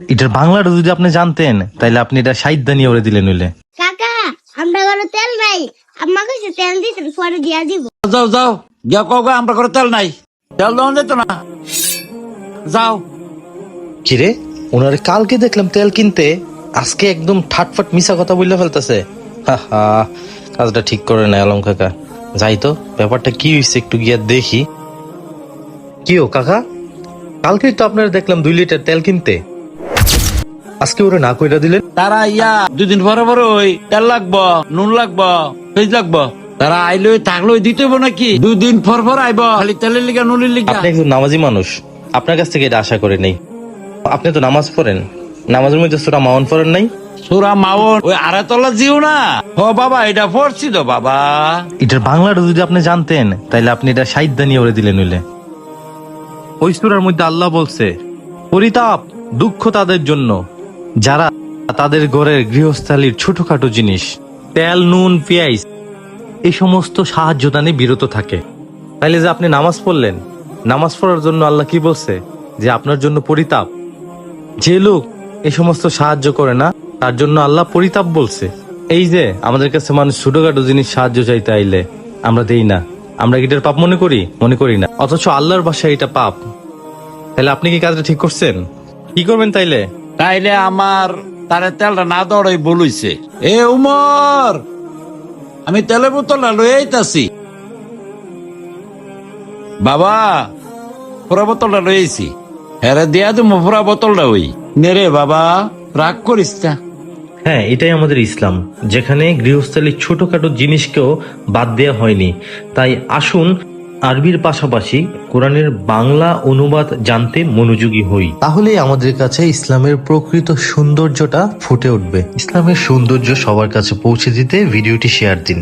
এটার বাংলাটা যদি আপনি জানতেন তাইলে আপনি এটা সাহিত্যা নিয়ে ওরে দিলেন হইলে। কাকা আমরা ঘরে তেল নাই, আম্মা কইছে তেল দিতে পরে দিয়া দিব। যাও যাও গিয়া কগো আমরা করে তেল নাই, তেল দেওয়া যেত না। যাও। কিরে ওনারে কালকে দেখলাম তেল কিনতে, আজকে একদম ঠাটফাট মিশা কথা বললে ফেলতেছে। কাজটা ঠিক করে না আলম কাকা। যাই তো ব্যাপারটা কি হয়েছে একটু গিয়া দেখি। কি ও কাকা, কালকে তো আপনারা দেখলাম 2 লিটার তেল কিনতে, আজকে ওরা না কইরা দিলেন। তারা ইয়া 2 দিন পরে পরে ওই তেল লাগবো, নুন লাগবো, পেঁয়াজ লাগবো, তারা আইলে থাকলে দিতে হইব নাকি? 2 দিন পর পর আইব খালি তেলের লিগা নুনের লিগা। আপনি একজন নামাজি মানুষ, আপনার কাছ থেকে এটা আশা করে নেই। আপনি তো নামাজ পড়েন, নামাজের মধ্যে সূরা মাউন পড়েন নাই? সুরা মাউন ওই আড়াতলা জিও না। ও বাবা এটা পড়ছি তো বাবা। এটার বাংলাটা যদি আপনি জানতেন তাইলে আপনি এটা সাহিত্যা নিয়ে ওরে দিলেন হইলে। ওই সূরার মধ্যে আল্লাহ বলছে, পরিতাপ দুঃখ তাদের জন্য যারা তাদের ঘরের গৃহস্থালির ছোটখাটো জিনিস তেল নুন পেঁয়াজ এই সমস্ত সাহায্য দানে বিরত থাকে। তাইলে যে আপনি নামাজ পড়লেন, নামাজ পড়ার জন্য আল্লাহ কি বলছে? যে আপনার জন্য পরিতাপ। যে লোক এই সমস্ত সাহায্য করে না তার জন্য আল্লাহ পরিতাপ বলছে। এই যে আমাদের কাছে মানুষ ছোটখাটো জিনিস সাহায্য চাইতে আইলে আমরা দেই না, আমরা এটার পাপ মনে করি না, অথচ আল্লাহর ভাষায় এটা পাপ। তাহলে আপনি কি কাজটা ঠিক করছেন? কি করবেন তাইলে? তাইলে আমার তারে তেলটা না দৌড়াই বলইছে, এ উমর আমি তেলের বোতলটা লই আইতাছি। বাবা পুরা বোতলটা লই আইছি, হেরে দিয়া তুমি পুরা বোতলটা ওই নেরে বাবা, রাগ করিস না। হ্যাঁ, এটাই আমাদের ইসলাম, যেখানে গৃহস্থালীর ছোটখাটো জিনিসকেও বাদ দেওয়া হয়নি। তাই আসুন আরবির পাশাপাশি কোরআনের বাংলা অনুবাদ জানতে মনোযোগী হই, তাহলে আমাদের কাছে ইসলামের প্রকৃত সৌন্দর্যটা ফুটে উঠবে। ইসলামের সৌন্দর্য সবার কাছে পৌঁছে দিতে ভিডিওটি শেয়ার দিন।